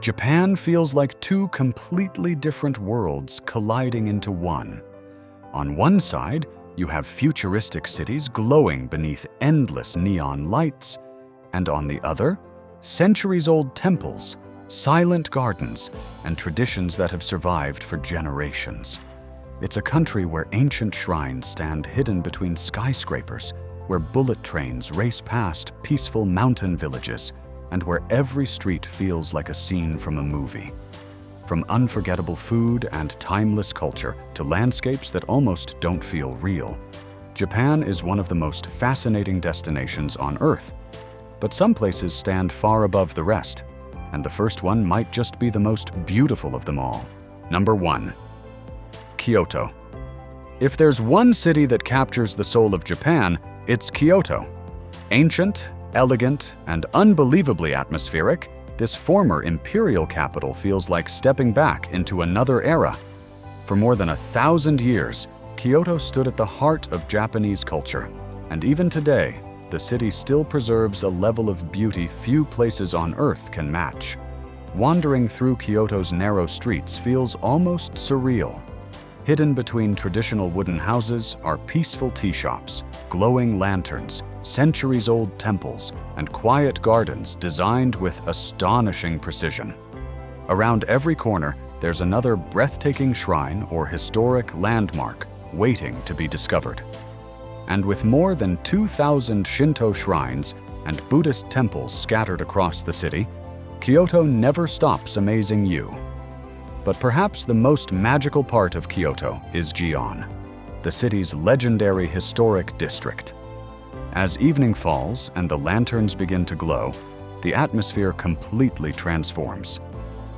Japan feels like two completely different worlds colliding into one. On one side, you have futuristic cities glowing beneath endless neon lights, and on the other, centuries-old temples, silent gardens, and traditions that have survived for generations. It's a country where ancient shrines stand hidden between skyscrapers, where bullet trains race past peaceful mountain villages, and where every street feels like a scene from a movie. From unforgettable food and timeless culture to landscapes that almost don't feel real, Japan is one of the most fascinating destinations on Earth. But some places stand far above the rest, and the first one might just be the most beautiful of them all. Number 1. Kyoto. If there's one city that captures the soul of Japan, it's Kyoto. Ancient, elegant, and unbelievably atmospheric, this former imperial capital feels like stepping back into another era. For more than 1,000 years, Kyoto stood at the heart of Japanese culture, and even today, the city still preserves a level of beauty few places on Earth can match. Wandering through Kyoto's narrow streets feels almost surreal. Hidden between traditional wooden houses are peaceful tea shops, glowing lanterns, centuries-old temples, and quiet gardens designed with astonishing precision. Around every corner, there's another breathtaking shrine or historic landmark waiting to be discovered. And with more than 2,000 Shinto shrines and Buddhist temples scattered across the city, Kyoto never stops amazing you. But perhaps the most magical part of Kyoto is Gion, the city's legendary historic district. As evening falls and the lanterns begin to glow, the atmosphere completely transforms.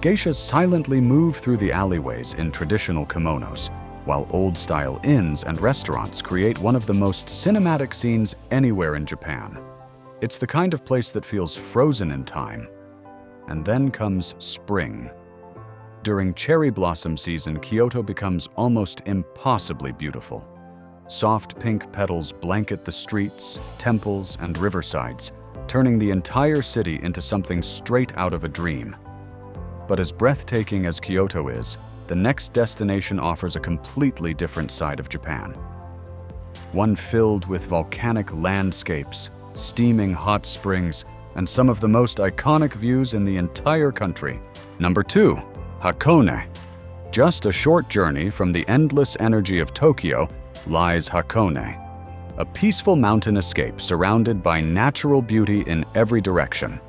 Geishas silently move through the alleyways in traditional kimonos, while old-style inns and restaurants create one of the most cinematic scenes anywhere in Japan. It's the kind of place that feels frozen in time. And then comes spring. During cherry blossom season, Kyoto becomes almost impossibly beautiful. Soft pink petals blanket the streets, temples, and riversides, turning the entire city into something straight out of a dream. But as breathtaking as Kyoto is, the next destination offers a completely different side of Japan. One filled with volcanic landscapes, steaming hot springs, and some of the most iconic views in the entire country. Number 2. Hakone. Just a short journey from the endless energy of Tokyo lies Hakone, a peaceful mountain escape surrounded by natural beauty in every direction.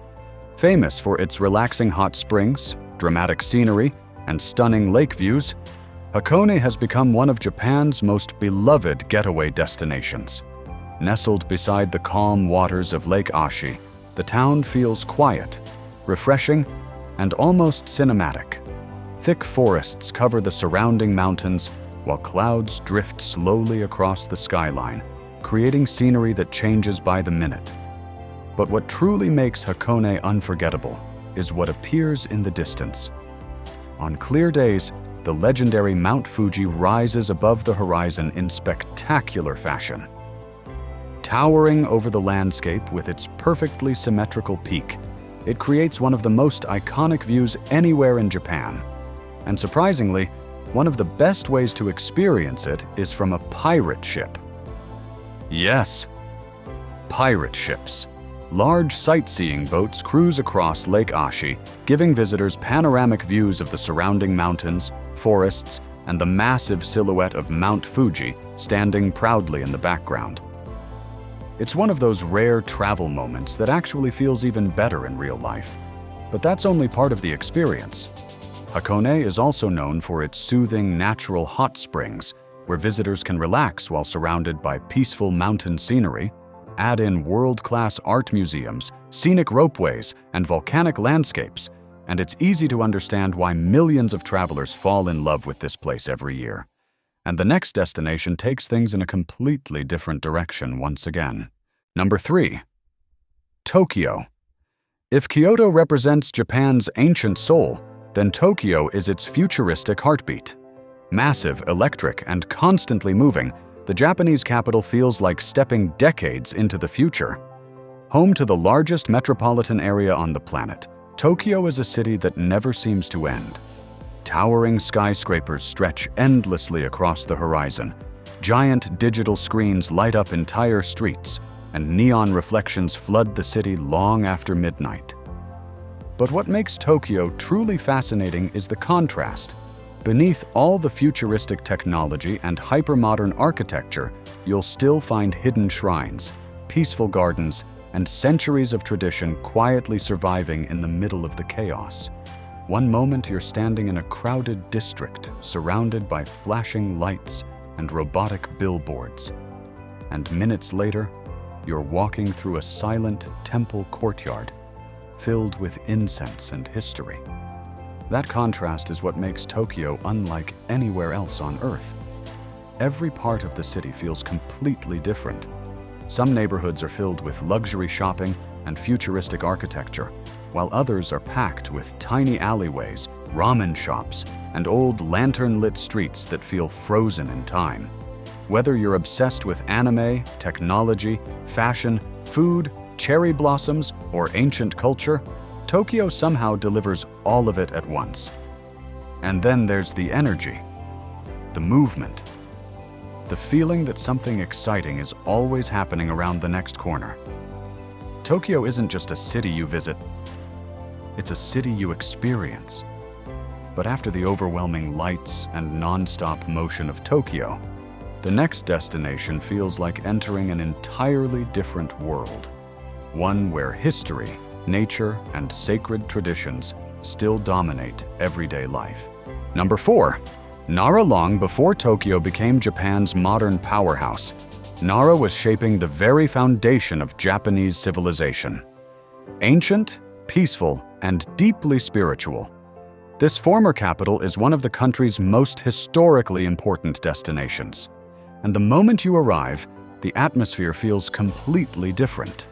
Famous for its relaxing hot springs, dramatic scenery, and stunning lake views, Hakone has become one of Japan's most beloved getaway destinations. Nestled beside the calm waters of Lake Ashi, the town feels quiet, refreshing, and almost cinematic. Thick forests cover the surrounding mountains, while clouds drift slowly across the skyline, creating scenery that changes by the minute. But what truly makes Hakone unforgettable is what appears in the distance. On clear days, the legendary Mount Fuji rises above the horizon in spectacular fashion. Towering over the landscape with its perfectly symmetrical peak, it creates one of the most iconic views anywhere in Japan. And surprisingly, one of the best ways to experience it is from a pirate ship. Yes, pirate ships. Large sightseeing boats cruise across Lake Ashi, giving visitors panoramic views of the surrounding mountains, forests, and the massive silhouette of Mount Fuji standing proudly in the background. It's one of those rare travel moments that actually feels even better in real life. But that's only part of the experience. Hakone is also known for its soothing natural hot springs, where visitors can relax while surrounded by peaceful mountain scenery. Add in world-class art museums, scenic ropeways, and volcanic landscapes, and it's easy to understand why millions of travelers fall in love with this place every year. And the next destination takes things in a completely different direction once again. Number 3. Tokyo. If Kyoto represents Japan's ancient soul, then Tokyo is its futuristic heartbeat. Massive, electric, and constantly moving, the Japanese capital feels like stepping decades into the future. Home to the largest metropolitan area on the planet, Tokyo is a city that never seems to end. Towering skyscrapers stretch endlessly across the horizon. Giant digital screens light up entire streets, and neon reflections flood the city long after midnight. But what makes Tokyo truly fascinating is the contrast. Beneath all the futuristic technology and hypermodern architecture, you'll still find hidden shrines, peaceful gardens, and centuries of tradition quietly surviving in the middle of the chaos. One moment you're standing in a crowded district surrounded by flashing lights and robotic billboards. And minutes later, you're walking through a silent temple courtyard filled with incense and history. That contrast is what makes Tokyo unlike anywhere else on Earth. Every part of the city feels completely different. Some neighborhoods are filled with luxury shopping and futuristic architecture, while others are packed with tiny alleyways, ramen shops, and old lantern-lit streets that feel frozen in time. Whether you're obsessed with anime, technology, fashion, food, cherry blossoms, or ancient culture, Tokyo somehow delivers all of it at once. And then there's the energy, the movement, the feeling that something exciting is always happening around the next corner. Tokyo isn't just a city you visit, it's a city you experience. But after the overwhelming lights and non-stop motion of Tokyo, the next destination feels like entering an entirely different world. One where history, nature, and sacred traditions still dominate everyday life. Number 4. Nara. Long before Tokyo became Japan's modern powerhouse, Nara was shaping the very foundation of Japanese civilization. Ancient, peaceful, and deeply spiritual, this former capital is one of the country's most historically important destinations. And the moment you arrive, the atmosphere feels completely different.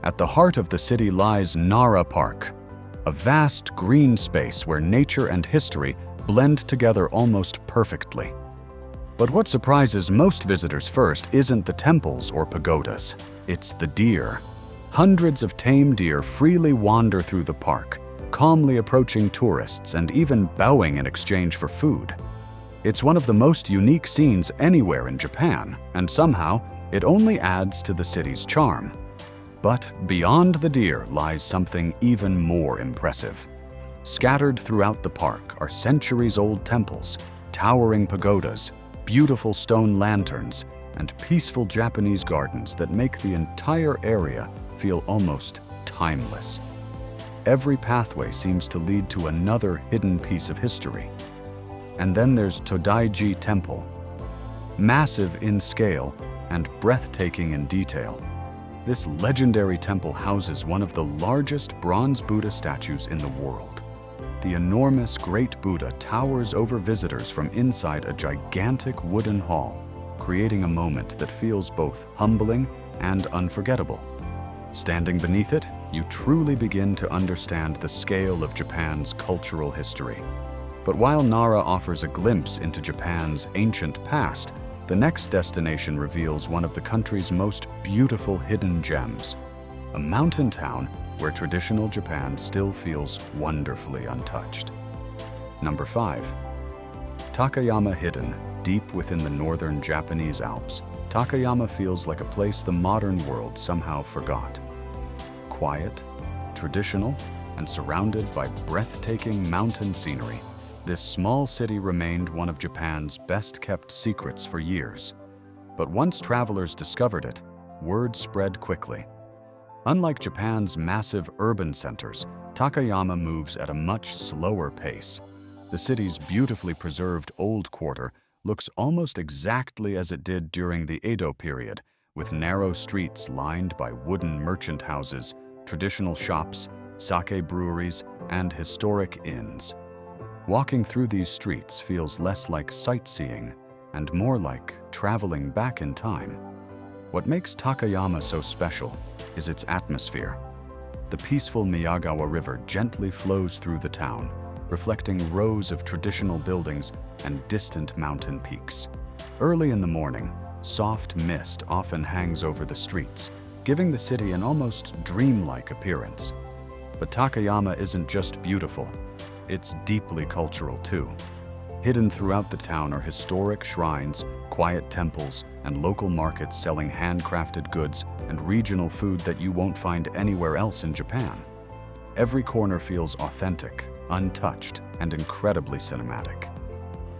At the heart of the city lies Nara Park, a vast green space where nature and history blend together almost perfectly. But what surprises most visitors first isn't the temples or pagodas, it's the deer. Hundreds of tame deer freely wander through the park, calmly approaching tourists and even bowing in exchange for food. It's one of the most unique scenes anywhere in Japan, and somehow it only adds to the city's charm. But beyond the deer lies something even more impressive. Scattered throughout the park are centuries-old temples, towering pagodas, beautiful stone lanterns, and peaceful Japanese gardens that make the entire area feel almost timeless. Every pathway seems to lead to another hidden piece of history. And then there's Todaiji Temple, massive in scale and breathtaking in detail. This legendary temple houses one of the largest bronze Buddha statues in the world. The enormous Great Buddha towers over visitors from inside a gigantic wooden hall, creating a moment that feels both humbling and unforgettable. Standing beneath it, you truly begin to understand the scale of Japan's cultural history. But while Nara offers a glimpse into Japan's ancient past, the next destination reveals one of the country's most beautiful hidden gems, a mountain town where traditional Japan still feels wonderfully untouched. Number 5. Takayama. Hidden deep within the northern Japanese Alps, Takayama feels like a place the modern world somehow forgot. Quiet, traditional, and surrounded by breathtaking mountain scenery, this small city remained one of Japan's best-kept secrets for years. But once travelers discovered it, word spread quickly. Unlike Japan's massive urban centers, Takayama moves at a much slower pace. The city's beautifully preserved old quarter looks almost exactly as it did during the Edo period, with narrow streets lined by wooden merchant houses, traditional shops, sake breweries, and historic inns. Walking through these streets feels less like sightseeing and more like traveling back in time. What makes Takayama so special is its atmosphere. The peaceful Miyagawa River gently flows through the town, reflecting rows of traditional buildings and distant mountain peaks. Early in the morning, soft mist often hangs over the streets, giving the city an almost dreamlike appearance. But Takayama isn't just beautiful, it's deeply cultural too. Hidden throughout the town are historic shrines, quiet temples, and local markets selling handcrafted goods and regional food that you won't find anywhere else in Japan. Every corner feels authentic, untouched, and incredibly cinematic.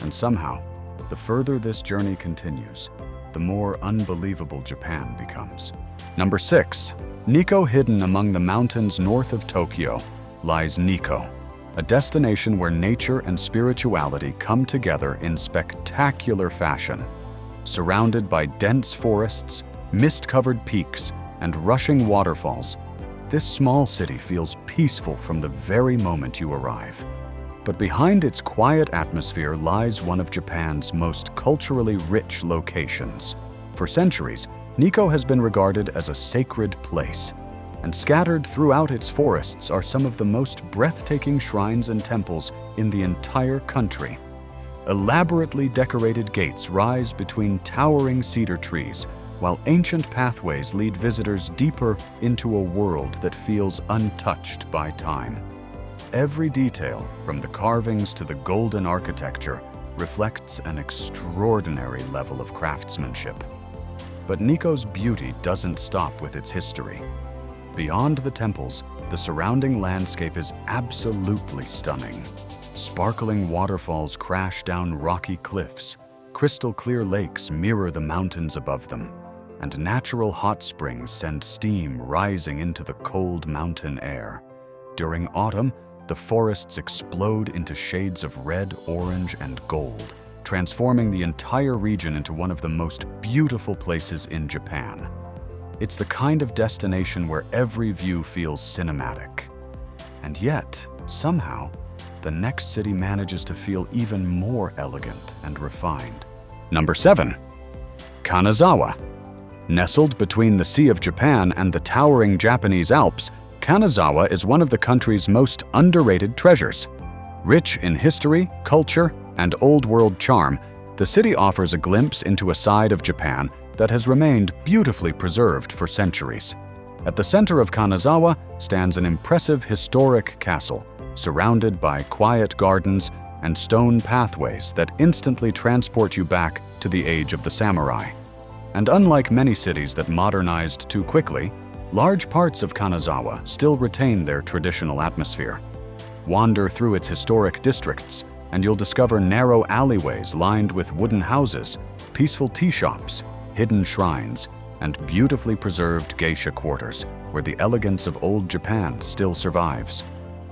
And somehow, the further this journey continues, the more unbelievable Japan becomes. Number 6. Nikko. Hidden among the mountains north of Tokyo lies Nikko, a destination where nature and spirituality come together in spectacular fashion. Surrounded by dense forests, mist-covered peaks, and rushing waterfalls, this small city feels peaceful from the very moment you arrive. But behind its quiet atmosphere lies one of Japan's most culturally rich locations. For centuries, Nikko has been regarded as a sacred place, and scattered throughout its forests are some of the most breathtaking shrines and temples in the entire country. Elaborately decorated gates rise between towering cedar trees, while ancient pathways lead visitors deeper into a world that feels untouched by time. Every detail, from the carvings to the golden architecture, reflects an extraordinary level of craftsmanship. But Nikko's beauty doesn't stop with its history. Beyond the temples, the surrounding landscape is absolutely stunning. Sparkling waterfalls crash down rocky cliffs, crystal-clear lakes mirror the mountains above them, and natural hot springs send steam rising into the cold mountain air. During autumn, the forests explode into shades of red, orange, and gold, transforming the entire region into one of the most beautiful places in Japan. It's the kind of destination where every view feels cinematic. And yet, somehow, the next city manages to feel even more elegant and refined. Number 7. Kanazawa. Nestled between the Sea of Japan and the towering Japanese Alps, Kanazawa is one of the country's most underrated treasures. Rich in history, culture, and old-world charm, the city offers a glimpse into a side of Japan that has remained beautifully preserved for centuries. At the center of Kanazawa stands an impressive historic castle, surrounded by quiet gardens and stone pathways that instantly transport you back to the age of the samurai. And unlike many cities that modernized too quickly, large parts of Kanazawa still retain their traditional atmosphere. Wander through its historic districts, and you'll discover narrow alleyways lined with wooden houses, peaceful tea shops, hidden shrines, and beautifully preserved geisha quarters, where the elegance of old Japan still survives.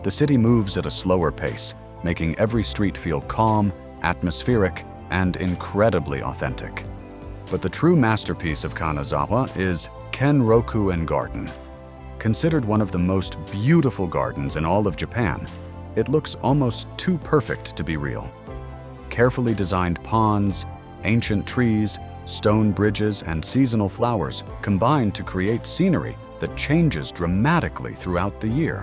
The city moves at a slower pace, making every street feel calm, atmospheric, and incredibly authentic. But the true masterpiece of Kanazawa is Kenroku-en Garden. Considered one of the most beautiful gardens in all of Japan, it looks almost too perfect to be real. Carefully designed ponds, ancient trees, stone bridges, and seasonal flowers combine to create scenery that changes dramatically throughout the year.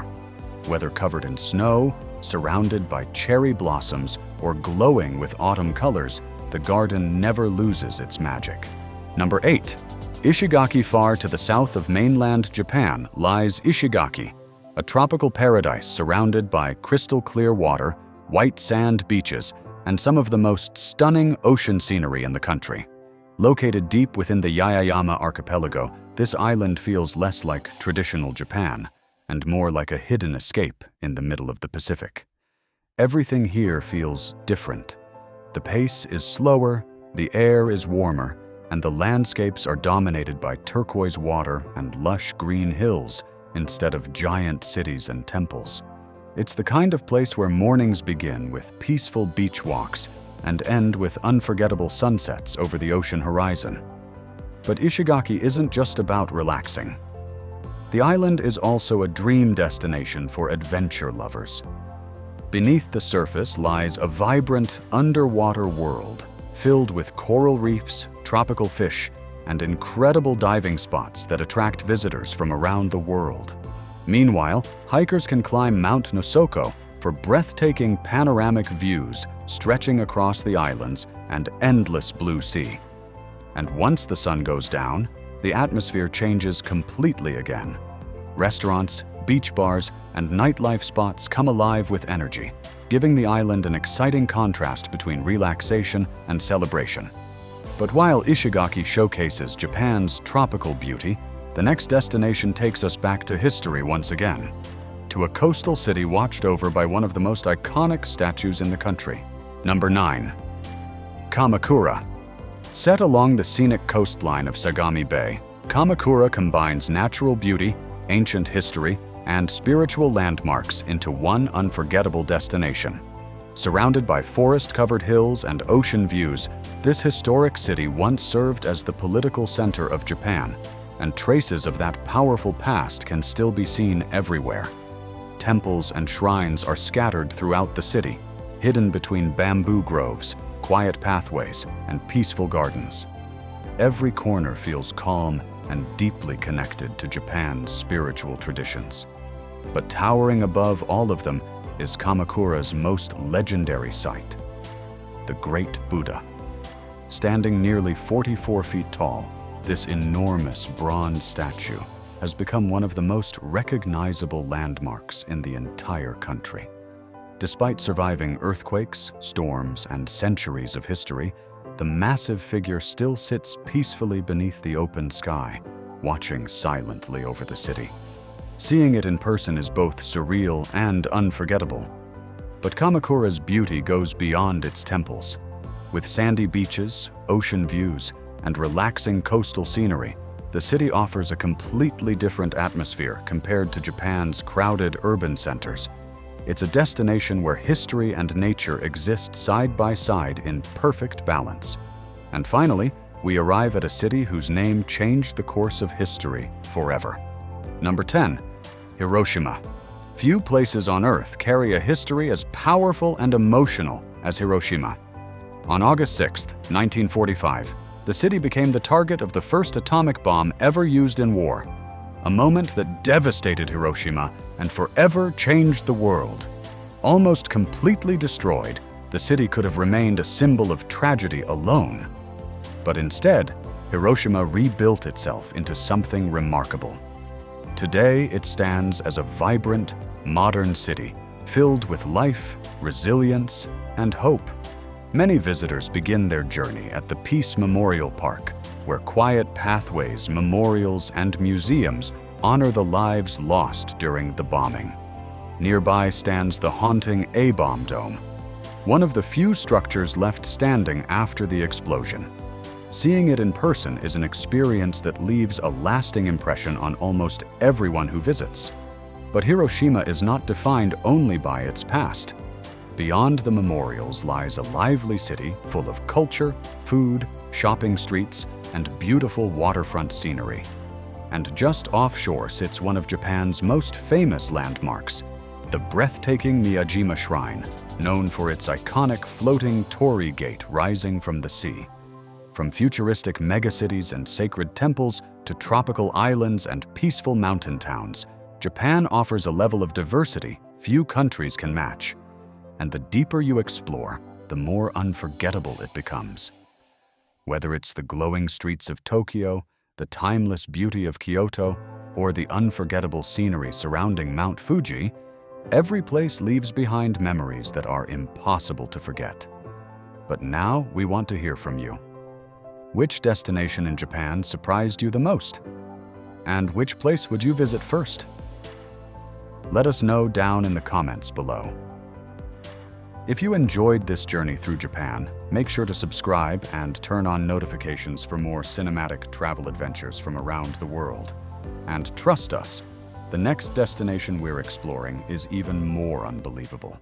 Whether covered in snow, surrounded by cherry blossoms, or glowing with autumn colors, the garden never loses its magic. Number 8. Ishigaki. Far to the south of mainland Japan lies Ishigaki, a tropical paradise surrounded by crystal-clear water, white sand beaches, and some of the most stunning ocean scenery in the country. Located deep within the Yaeyama archipelago, this island feels less like traditional Japan and more like a hidden escape in the middle of the Pacific. Everything here feels different. The pace is slower, the air is warmer, and the landscapes are dominated by turquoise water and lush green hills instead of giant cities and temples. It's the kind of place where mornings begin with peaceful beach walks and end with unforgettable sunsets over the ocean horizon. But Ishigaki isn't just about relaxing. The island is also a dream destination for adventure lovers. Beneath the surface lies a vibrant underwater world filled with coral reefs, tropical fish, and incredible diving spots that attract visitors from around the world. Meanwhile, hikers can climb Mount Nosoko for breathtaking panoramic views stretching across the islands and endless blue sea. And once the sun goes down, the atmosphere changes completely again. Restaurants, beach bars, and nightlife spots come alive with energy, giving the island an exciting contrast between relaxation and celebration. But while Ishigaki showcases Japan's tropical beauty, the next destination takes us back to history once again, to a coastal city watched over by one of the most iconic statues in the country. Number 9. Kamakura. Set along the scenic coastline of Sagami Bay, Kamakura combines natural beauty, ancient history, and spiritual landmarks into one unforgettable destination. Surrounded by forest-covered hills and ocean views, this historic city once served as the political center of Japan, and traces of that powerful past can still be seen everywhere. Temples and shrines are scattered throughout the city, hidden between bamboo groves, quiet pathways, and peaceful gardens. Every corner feels calm and deeply connected to Japan's spiritual traditions. But towering above all of them is Kamakura's most legendary sight, the Great Buddha. Standing nearly 44 feet tall, this enormous bronze statue has become one of the most recognizable landmarks in the entire country. Despite surviving earthquakes, storms, and centuries of history, the massive figure still sits peacefully beneath the open sky, watching silently over the city. Seeing it in person is both surreal and unforgettable. But Kamakura's beauty goes beyond its temples. With sandy beaches, ocean views, and relaxing coastal scenery, the city offers a completely different atmosphere compared to Japan's crowded urban centers. It's a destination where history and nature exist side by side in perfect balance. And finally, we arrive at a city whose name changed the course of history forever. Number 10. Hiroshima. Few places on Earth carry a history as powerful and emotional as Hiroshima. On August 6, 1945, the city became the target of the first atomic bomb ever used in war, a moment that devastated Hiroshima and forever changed the world. Almost completely destroyed, the city could have remained a symbol of tragedy alone. But instead, Hiroshima rebuilt itself into something remarkable. Today, it stands as a vibrant, modern city, filled with life, resilience, and hope. Many visitors begin their journey at the Peace Memorial Park, where quiet pathways, memorials, and museums honor the lives lost during the bombing. Nearby stands the haunting A-bomb dome, one of the few structures left standing after the explosion. Seeing it in person is an experience that leaves a lasting impression on almost everyone who visits. But Hiroshima is not defined only by its past. Beyond the memorials lies a lively city full of culture, food, shopping streets, and beautiful waterfront scenery. And just offshore sits one of Japan's most famous landmarks, the breathtaking Miyajima Shrine, known for its iconic floating torii gate rising from the sea. From futuristic megacities and sacred temples to tropical islands and peaceful mountain towns, Japan offers a level of diversity few countries can match. And the deeper you explore, the more unforgettable it becomes. Whether it's the glowing streets of Tokyo, the timeless beauty of Kyoto, or the unforgettable scenery surrounding Mount Fuji, every place leaves behind memories that are impossible to forget. But now we want to hear from you. Which destination in Japan surprised you the most? And which place would you visit first? Let us know down in the comments below. If you enjoyed this journey through Japan, make sure to subscribe and turn on notifications for more cinematic travel adventures from around the world. And trust us, the next destination we're exploring is even more unbelievable.